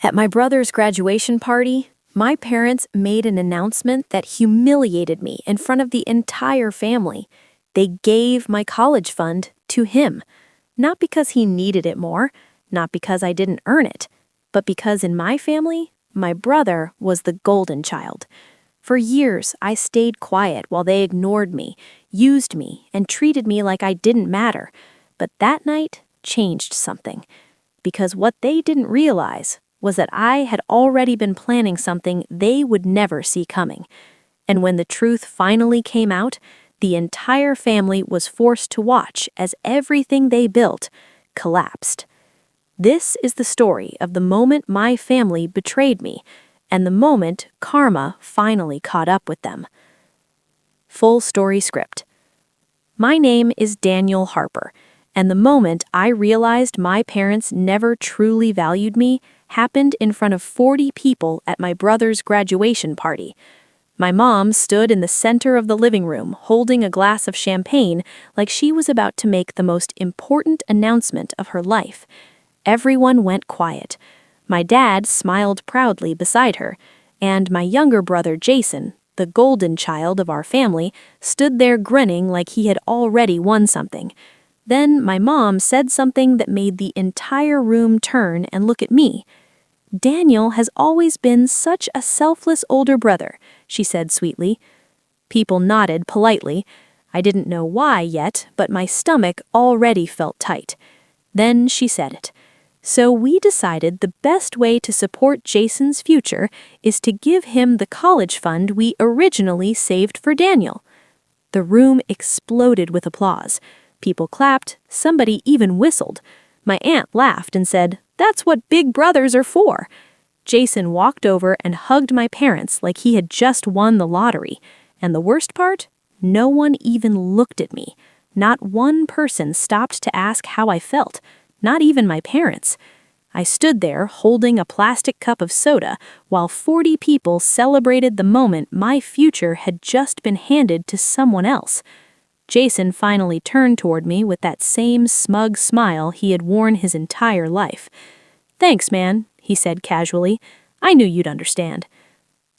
At my brother's graduation party, my parents made an announcement that humiliated me in front of the entire family. They gave my college fund to him, not because he needed it more, not because I didn't earn it, but because in my family, my brother was the golden child. For years, I stayed quiet while they ignored me, used me, and treated me like I didn't matter. But that night changed something, because what they didn't realize was that I had already been planning something they would never see coming. And when the truth finally came out, the entire family was forced to watch as everything they built collapsed. This is the story of the moment my family betrayed me, and the moment karma finally caught up with them. Full story script. My name is Daniel Harper, and the moment I realized my parents never truly valued me happened in front of 40 people at my brother's graduation party. My mom stood in the center of the living room holding a glass of champagne like she was about to make the most important announcement of her life. Everyone went quiet. My dad smiled proudly beside her, and my younger brother Jason, the golden child of our family, stood there grinning like he had already won something. Then my mom said something that made the entire room turn and look at me. "Daniel has always been such a selfless older brother," she said sweetly. People nodded politely. I didn't know why yet, but my stomach already felt tight. Then she said it. "So we decided the best way to support Jason's future is to give him the college fund we originally saved for Daniel." The room exploded with applause. People clapped, somebody even whistled. My aunt laughed and said, "That's what big brothers are for." Jason walked over and hugged my parents like he had just won the lottery. And the worst part? No one even looked at me. Not one person stopped to ask how I felt, not even my parents. I stood there holding a plastic cup of soda while 40 people celebrated the moment my future had just been handed to someone else. Jason finally turned toward me with that same smug smile he had worn his entire life. "Thanks, man," he said casually. "I knew you'd understand."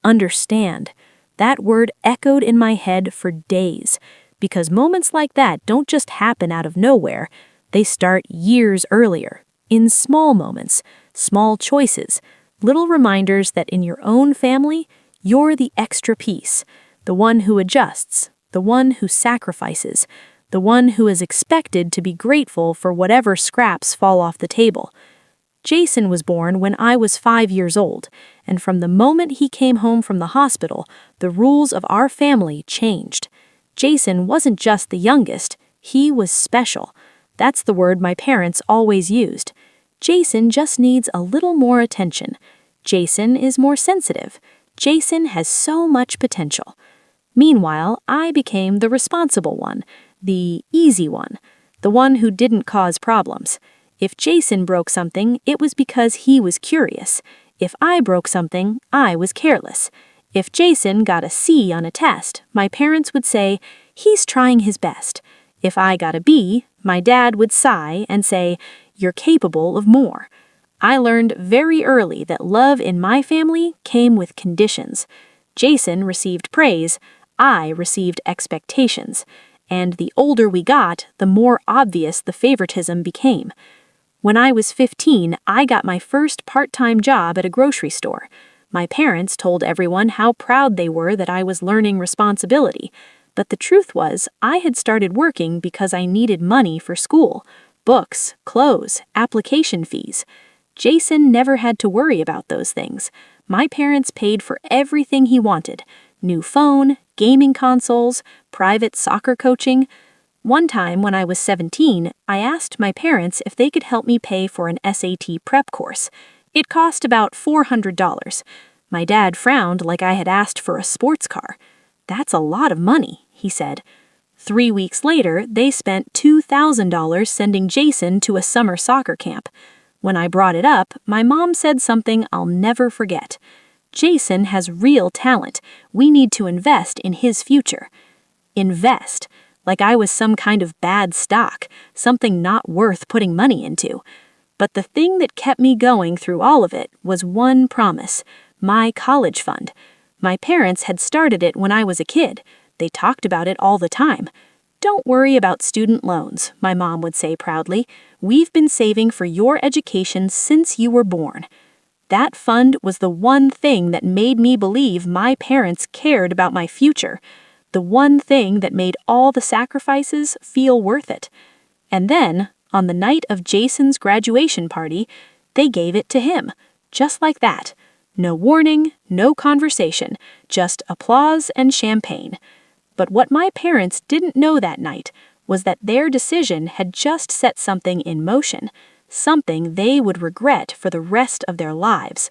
Understand. That word echoed in my head for days, because moments like that don't just happen out of nowhere. They start years earlier, in small moments, small choices, little reminders that in your own family, you're the extra piece, the one who adjusts, the one who sacrifices, the one who is expected to be grateful for whatever scraps fall off the table. Jason was born when I was 5 years old, and from the moment he came home from the hospital, the rules of our family changed. Jason wasn't just the youngest, he was special. That's the word my parents always used. Jason just needs a little more attention. Jason is more sensitive. Jason has so much potential. Meanwhile, I became the responsible one, the easy one, the one who didn't cause problems. If Jason broke something, it was because he was curious. If I broke something, I was careless. If Jason got a C on a test, my parents would say, "He's trying his best." If I got a B, my dad would sigh and say, "You're capable of more." I learned very early that love in my family came with conditions. Jason received praise, I received expectations, and the older we got, the more obvious the favoritism became. When I was 15, I got my first part-time job at a grocery store. My parents told everyone how proud they were that I was learning responsibility, but the truth was, I had started working because I needed money for school, books, clothes, application fees. Jason never had to worry about those things. My parents paid for everything he wanted: new phone, gaming consoles, private soccer coaching. One time when I was 17, I asked my parents if they could help me pay for an SAT prep course. It cost about $400. My dad frowned like I had asked for a sports car. "That's a lot of money," he said. 3 weeks later, they spent $2,000 sending Jason to a summer soccer camp. When I brought it up, my mom said something I'll never forget. "Jason has real talent. We need to invest in his future." Invest. Like I was some kind of bad stock, something not worth putting money into. But the thing that kept me going through all of it was one promise: my college fund. My parents had started it when I was a kid. They talked about it all the time. "Don't worry about student loans," my mom would say proudly. "We've been saving for your education since you were born." That fund was the one thing that made me believe my parents cared about my future, the one thing that made all the sacrifices feel worth it. And then, on the night of Jason's graduation party, they gave it to him, just like that. No warning, no conversation, just applause and champagne. But what my parents didn't know that night was that their decision had just set something in motion, something they would regret for the rest of their lives.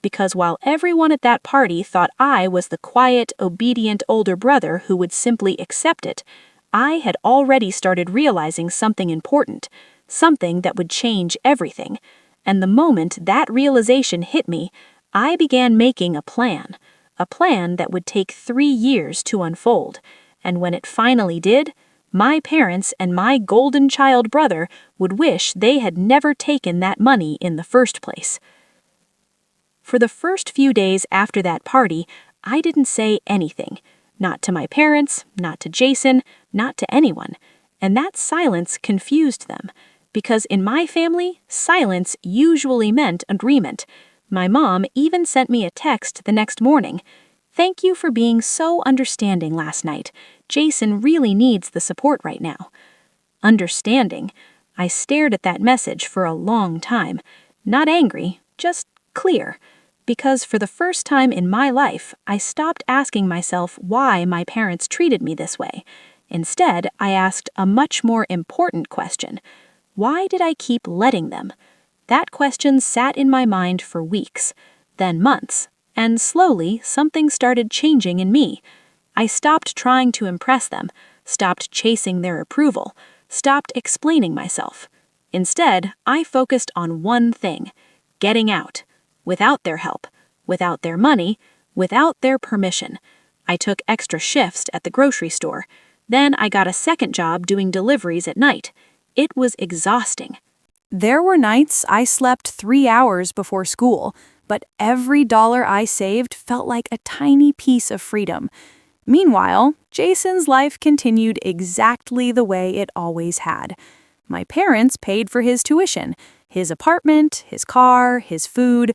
Because while everyone at that party thought I was the quiet, obedient older brother who would simply accept it, I had already started realizing something important, something that would change everything. And the moment that realization hit me, I began making a plan that would take 3 years to unfold. And when it finally did, my parents and my golden child brother would wish they had never taken that money in the first place. For the first few days after that party, I didn't say anything. Not to my parents, not to Jason, not to anyone. And that silence confused them, because in my family, silence usually meant agreement. My mom even sent me a text the next morning. "Thank you for being so understanding last night. Jason really needs the support right now." Understanding. I stared at that message for a long time. Not angry, just clear. Because for the first time in my life, I stopped asking myself why my parents treated me this way. Instead, I asked a much more important question. Why did I keep letting them? That question sat in my mind for weeks, then months, and slowly something started changing in me. I stopped trying to impress them, stopped chasing their approval, stopped explaining myself. Instead, I focused on one thing: getting out. Without their help, without their money, without their permission. I took extra shifts at the grocery store. Then I got a second job doing deliveries at night. It was exhausting. There were nights I slept 3 hours before school, but every dollar I saved felt like a tiny piece of freedom. Meanwhile, Jason's life continued exactly the way it always had. My parents paid for his tuition, his apartment, his car, his food,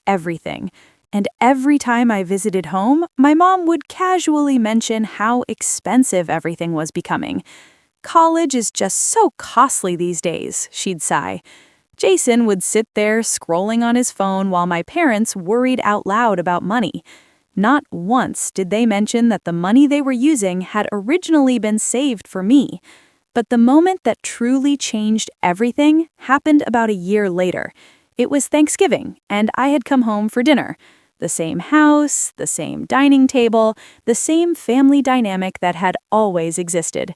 everything. And every time I visited home, my mom would casually mention how expensive everything was becoming. "College is just so costly these days," she'd sigh. Jason would sit there scrolling on his phone while my parents worried out loud about money. Not once did they mention that the money they were using had originally been saved for me. But the moment that truly changed everything happened about a year later. It was Thanksgiving, and I had come home for dinner. The same house, the same dining table, the same family dynamic that had always existed.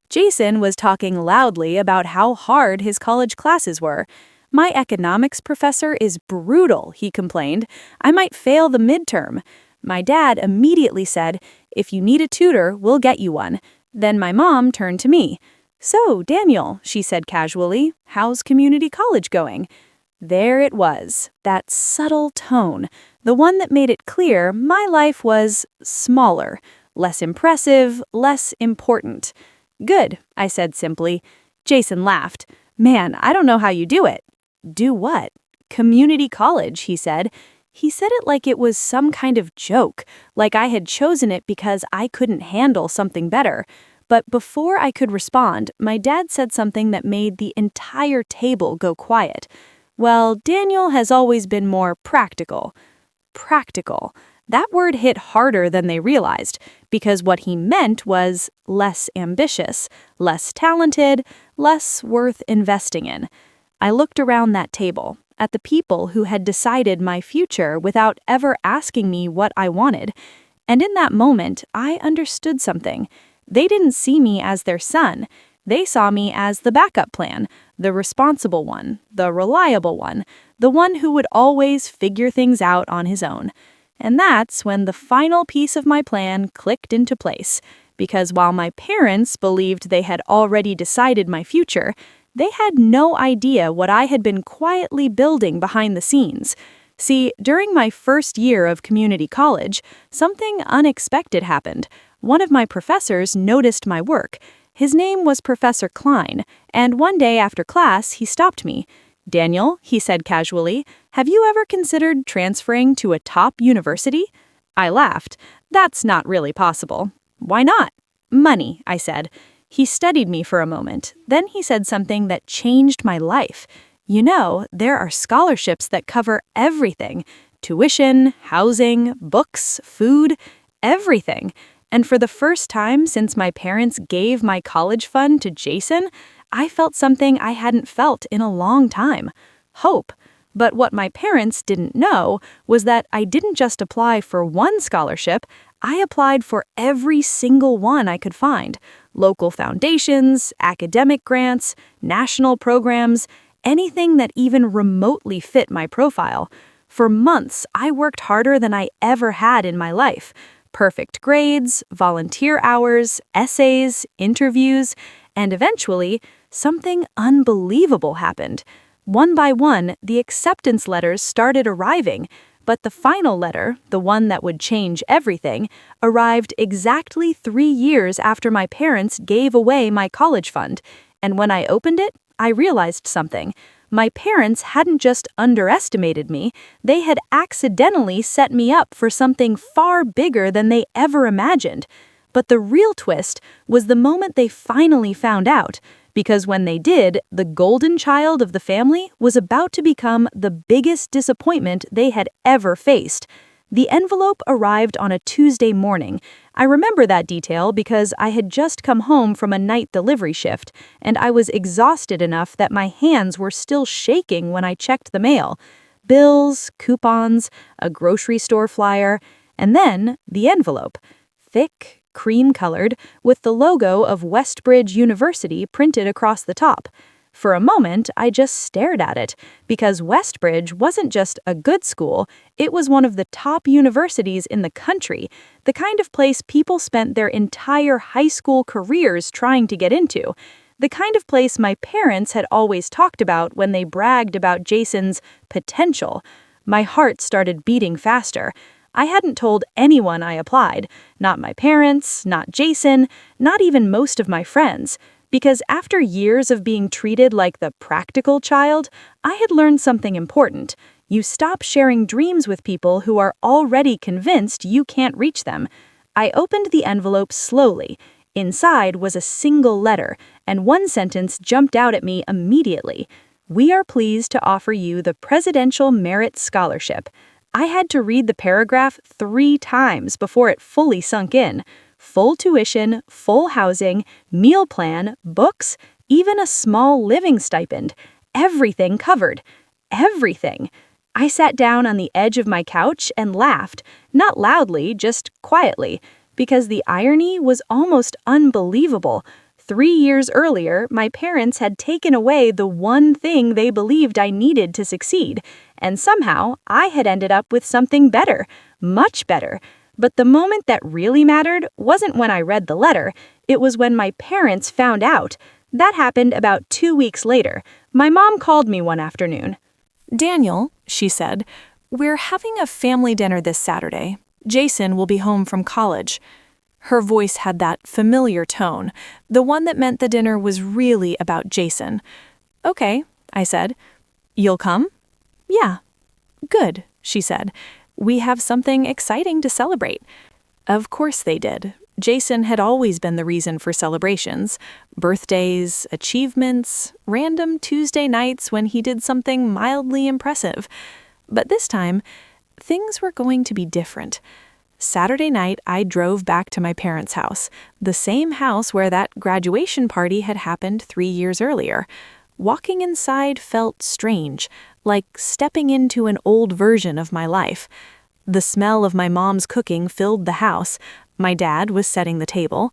Jason was talking loudly about how hard his college classes were. "My economics professor is brutal," he complained. "I might fail the midterm." My dad immediately said, "If you need a tutor, we'll get you one." Then my mom turned to me. "So, Daniel," she said casually, "how's community college going?" There it was, that subtle tone, the one that made it clear my life was smaller, less impressive, less important. "Good," I said simply. Jason laughed. "Man, I don't know how you do it." "Do what?" "Community college," he said. He said it like it was some kind of joke, like I had chosen it because I couldn't handle something better. But before I could respond, my dad said something that made the entire table go quiet. "Well, Daniel has always been more practical." Practical. That word hit harder than they realized, because what he meant was less ambitious, less talented, less worth investing in. I looked around that table, at the people who had decided my future without ever asking me what I wanted. And in that moment, I understood something. They didn't see me as their son. They saw me as the backup plan, the responsible one, the reliable one, the one who would always figure things out on his own. And that's when the final piece of my plan clicked into place. Because while my parents believed they had already decided my future, They had no idea what I had been quietly building behind the scenes. See, during my first year of community college, something unexpected happened. One of my professors noticed my work. His name was Professor Klein, and one day after class, he stopped me. "Daniel," he said casually, "have you ever considered transferring to a top university?" I laughed. "That's not really possible." "Why not?" "Money," I said. He studied me for a moment. Then he said something that changed my life. "You know, there are scholarships that cover everything. Tuition, housing, books, food, everything." And for the first time since my parents gave my college fund to Jason, I felt something I hadn't felt in a long time. Hope. But what my parents didn't know was that I didn't just apply for one scholarship, I applied for every single one I could find. Local foundations, academic grants, national programs, anything that even remotely fit my profile. For months, I worked harder than I ever had in my life. Perfect grades, volunteer hours, essays, interviews, and eventually, something unbelievable happened. One by one, the acceptance letters started arriving, but the final letter, the one that would change everything, arrived exactly 3 years after my parents gave away my college fund. And when I opened it, I realized something. My parents hadn't just underestimated me, they had accidentally set me up for something far bigger than they ever imagined. But the real twist was the moment they finally found out, because when they did, the golden child of the family was about to become the biggest disappointment they had ever faced. The envelope arrived on a Tuesday morning. I remember that detail because I had just come home from a night delivery shift, and I was exhausted enough that my hands were still shaking when I checked the mail. Bills, coupons, a grocery store flyer, and then the envelope. Thick, cream-colored, with the logo of Westbridge University printed across the top. For a moment, I just stared at it, because Westbridge wasn't just a good school, it was one of the top universities in the country, the kind of place people spent their entire high school careers trying to get into, the kind of place my parents had always talked about when they bragged about Jason's potential. My heart started beating faster. I hadn't told anyone I applied, not my parents, not Jason, not even most of my friends. Because after years of being treated like the practical child, I had learned something important. You stop sharing dreams with people who are already convinced you can't reach them. I opened the envelope slowly. Inside was a single letter, and one sentence jumped out at me immediately. "We are pleased to offer you the Presidential Merit Scholarship." I had to read the paragraph 3 times before it fully sunk in. Full tuition, full housing, meal plan, books, even a small living stipend. Everything covered. Everything. I sat down on the edge of my couch and laughed, not loudly, just quietly, because the irony was almost unbelievable. 3 years earlier, my parents had taken away the one thing they believed I needed to succeed, and somehow I had ended up with something better, much better. But the moment that really mattered wasn't when I read the letter, it was when my parents found out. That happened about 2 weeks later. My mom called me one afternoon. "Daniel," she said, "we're having a family dinner this Saturday. Jason will be home from college." Her voice had that familiar tone, the one that meant the dinner was really about Jason. "Okay," I said. "You'll come?" "Yeah." "Good," she said. "We have something exciting to celebrate." Of course they did. Jason had always been the reason for celebrations. Birthdays, achievements, random Tuesday nights when he did something mildly impressive. But this time, things were going to be different. Saturday night, I drove back to my parents' house, the same house where that graduation party had happened 3 years earlier. Walking inside felt strange, like stepping into an old version of my life. The smell of my mom's cooking filled the house. My dad was setting the table.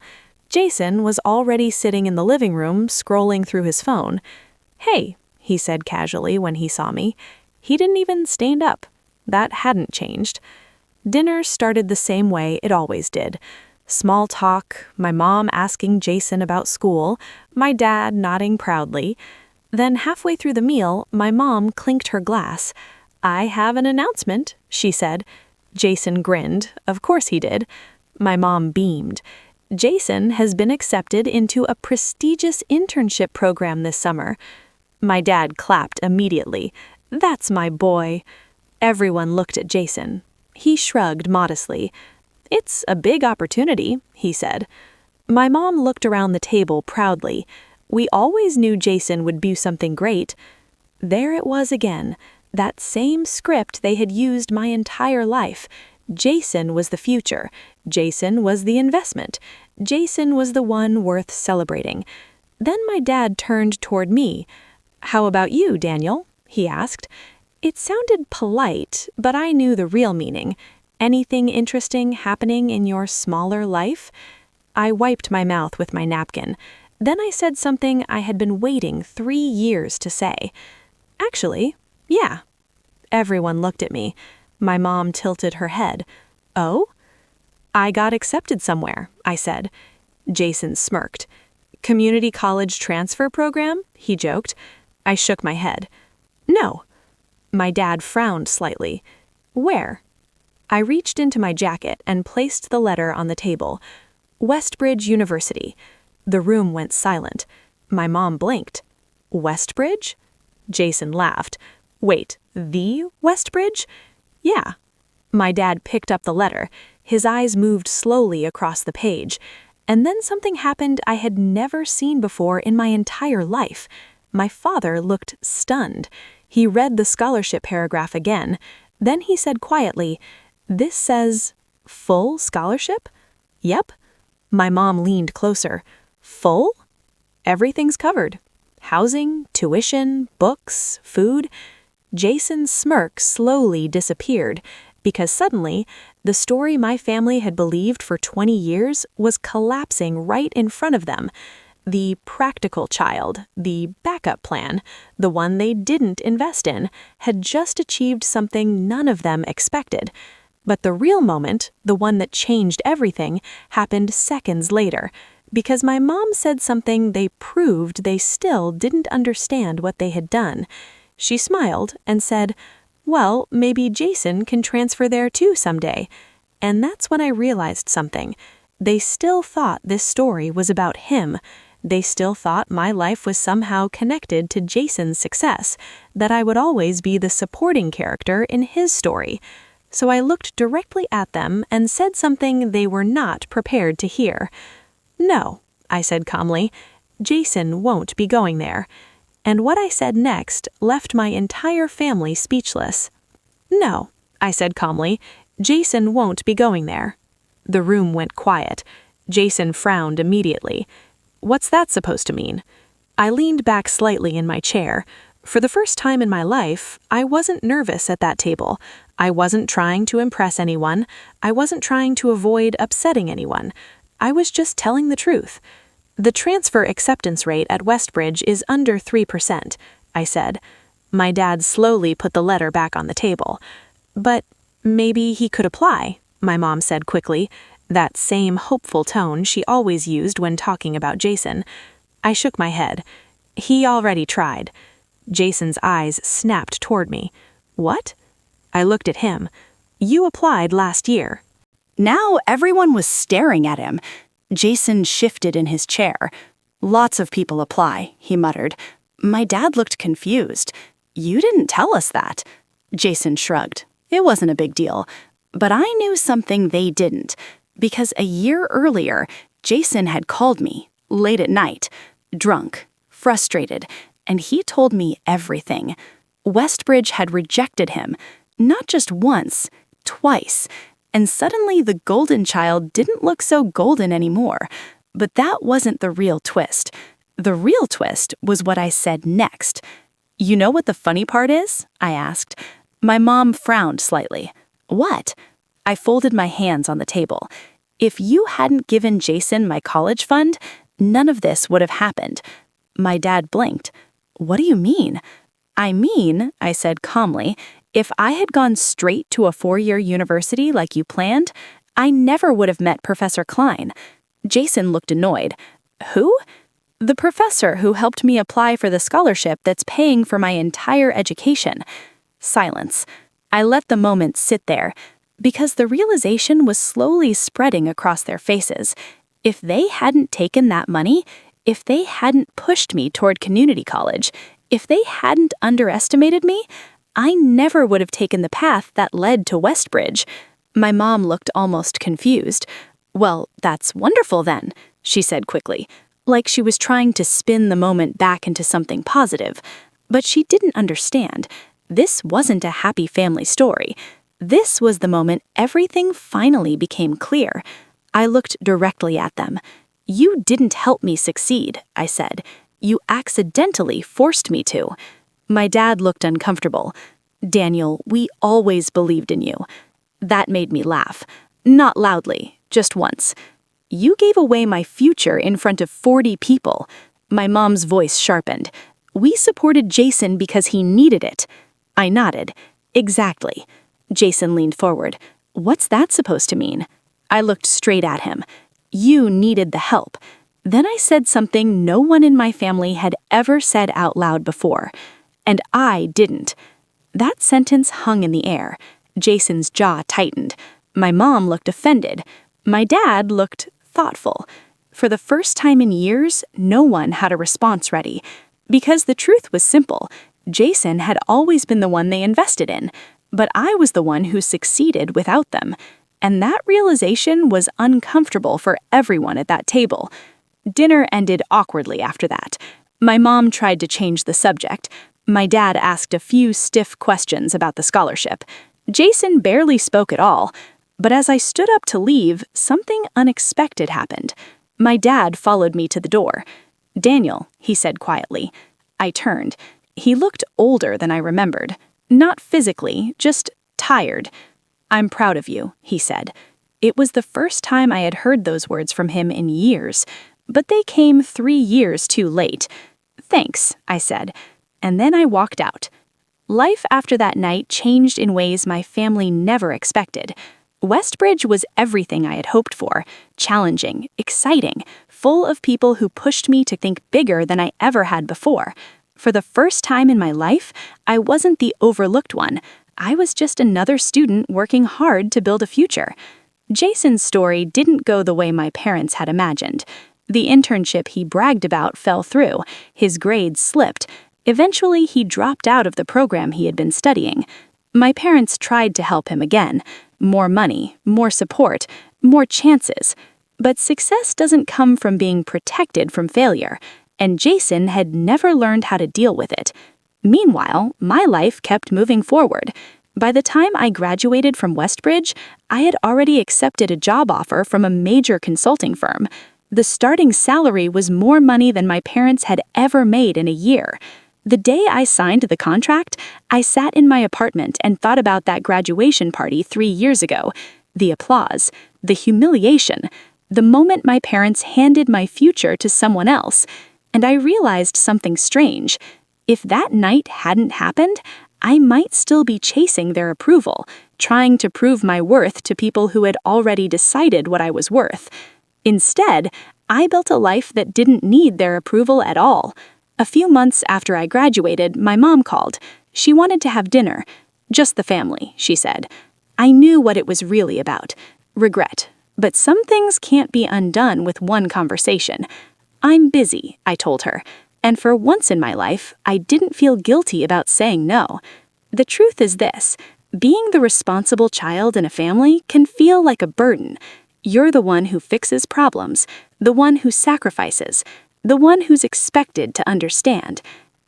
Jason was already sitting in the living room, scrolling through his phone. "Hey," he said casually when he saw me. He didn't even stand up. That hadn't changed. Dinner started the same way it always did. Small talk, my mom asking Jason about school, my dad nodding proudly. Then halfway through the meal, my mom clinked her glass. "I have an announcement," she said. Jason grinned. Of course he did. My mom beamed. "Jason has been accepted into a prestigious internship program this summer." My dad clapped immediately. "That's my boy." Everyone looked at Jason. He shrugged modestly. "It's a big opportunity," he said. My mom looked around the table proudly. We always knew Jason would do something great. There it was again, that same script they had used my entire life. Jason was the future. Jason was the investment. Jason was the one worth celebrating. Then my dad turned toward me. "How about you, Daniel?" he asked. It sounded polite, but I knew the real meaning. "Anything interesting happening in your smaller life?" I wiped my mouth with my napkin. Then I said something I had been waiting 3 years to say. "Actually, yeah." Everyone looked at me. My mom tilted her head. "Oh?" "I got accepted somewhere," I said. Jason smirked. "Community college transfer program?" he joked. I shook my head. "No." My dad frowned slightly. "Where?" I reached into my jacket and placed the letter on the table. "Westbridge University." The room went silent. My mom blinked. "Westbridge?" Jason laughed. "Wait, the Westbridge?" "Yeah." My dad picked up the letter. His eyes moved slowly across the page. And then something happened I had never seen before in my entire life. My father looked stunned. He read the scholarship paragraph again. Then he said quietly, "This says, full scholarship?" "Yep." My mom leaned closer. "Full?" "Everything's covered. Housing, tuition, books, food." Jason's smirk slowly disappeared, because suddenly, the story my family had believed for 20 years was collapsing right in front of them. The practical child, the backup plan, the one they didn't invest in, had just achieved something none of them expected. But the real moment, the one that changed everything, happened seconds later, because my mom said something they proved they still didn't understand what they had done. She smiled and said, "Well, maybe Jason can transfer there too someday." And that's when I realized something. They still thought this story was about him. They still thought my life was somehow connected to Jason's success, that I would always be the supporting character in his story. So I looked directly at them and said something they were not prepared to hear. "No," I said calmly, "Jason won't be going there." And what I said next left my entire family speechless. "No," I said calmly, "Jason won't be going there." The room went quiet. Jason frowned immediately. "What's that supposed to mean?" I leaned back slightly in my chair. For the first time in my life, I wasn't nervous at that table. I wasn't trying to impress anyone. I wasn't trying to avoid upsetting anyone. I was just telling the truth. "The transfer acceptance rate at Westbridge is under 3%, I said. My dad slowly put the letter back on the table. "But maybe he could apply," my mom said quickly, that same hopeful tone she always used when talking about Jason. I shook my head. "He already tried." Jason's eyes snapped toward me. "What?" I looked at him. "You applied last year." Now everyone was staring at him. Jason shifted in his chair. "Lots of people apply," he muttered. My dad looked confused. "You didn't tell us that." Jason shrugged. It wasn't a big deal. But I knew something they didn't, because a year earlier, Jason had called me, late at night, drunk, frustrated, and he told me everything. Westbridge had rejected him, not just once, twice, and suddenly the golden child didn't look so golden anymore. But that wasn't the real twist. The real twist was what I said next. "You know what the funny part is?" I asked. My mom frowned slightly. "What?" I folded my hands on the table. "If you hadn't given Jason my college fund, none of this would have happened." My dad blinked. "What do you mean?" "I mean," I said calmly, "if I had gone straight to a 4-year university like you planned, I never would have met Professor Klein." Jason looked annoyed. "Who?" The professor who helped me apply for the scholarship that's paying for my entire education. Silence. I let the moment sit there, because the realization was slowly spreading across their faces. If they hadn't taken that money, if they hadn't pushed me toward community college, if they hadn't underestimated me, I never would have taken the path that led to Westbridge. My mom looked almost confused. "Well, that's wonderful then," she said quickly, like she was trying to spin the moment back into something positive. But she didn't understand. This wasn't a happy family story. This was the moment everything finally became clear. I looked directly at them. "You didn't help me succeed," I said. "You accidentally forced me to." My dad looked uncomfortable. "Daniel, we always believed in you." That made me laugh. Not loudly, just once. "You gave away my future in front of 40 people." My mom's voice sharpened. "We supported Jason because he needed it." I nodded. "Exactly." Jason leaned forward. "What's that supposed to mean?" I looked straight at him. "You needed the help." Then I said something no one in my family had ever said out loud before. "And I didn't." That sentence hung in the air. Jason's jaw tightened. My mom looked offended. My dad looked thoughtful. For the first time in years, no one had a response ready. Because the truth was simple. Jason had always been the one they invested in, but I was the one who succeeded without them. And that realization was uncomfortable for everyone at that table. Dinner ended awkwardly after that. My mom tried to change the subject. My dad asked a few stiff questions about the scholarship. Jason barely spoke at all. But as I stood up to leave, something unexpected happened. My dad followed me to the door. "Daniel," he said quietly. I turned. He looked older than I remembered. Not physically, just tired. "I'm proud of you," he said. It was the first time I had heard those words from him in years, but they came 3 years too late. "Thanks," I said, and then I walked out. Life after that night changed in ways my family never expected. Westbridge was everything I had hoped for, challenging, exciting, full of people who pushed me to think bigger than I ever had before. For the first time in my life, I wasn't the overlooked one. I was just another student working hard to build a future. Jason's story didn't go the way my parents had imagined. The internship he bragged about fell through. His grades slipped. Eventually, he dropped out of the program he had been studying. My parents tried to help him again. More money, more support, more chances. But success doesn't come from being protected from failure, and Jason had never learned how to deal with it. Meanwhile, my life kept moving forward. By the time I graduated from Westbridge, I had already accepted a job offer from a major consulting firm. The starting salary was more money than my parents had ever made in a year. The day I signed the contract, I sat in my apartment and thought about that graduation party 3 years ago. The applause, the humiliation, the moment my parents handed my future to someone else. And I realized something strange. If that night hadn't happened, I might still be chasing their approval, trying to prove my worth to people who had already decided what I was worth. Instead, I built a life that didn't need their approval at all. A few months after I graduated, my mom called. She wanted to have dinner. "Just the family," she said. I knew what it was really about. Regret. But some things can't be undone with one conversation. "I'm busy," I told her. And for once in my life, I didn't feel guilty about saying no. The truth is this: being the responsible child in a family can feel like a burden. You're the one who fixes problems, the one who sacrifices, the one who's expected to understand.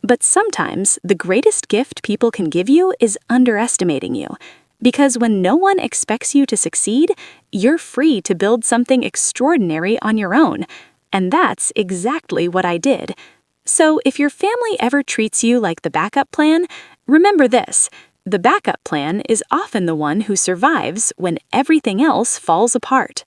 But sometimes the greatest gift people can give you is underestimating you. Because when no one expects you to succeed, you're free to build something extraordinary on your own. And that's exactly what I did. So if your family ever treats you like the backup plan, remember this: the backup plan is often the one who survives when everything else falls apart.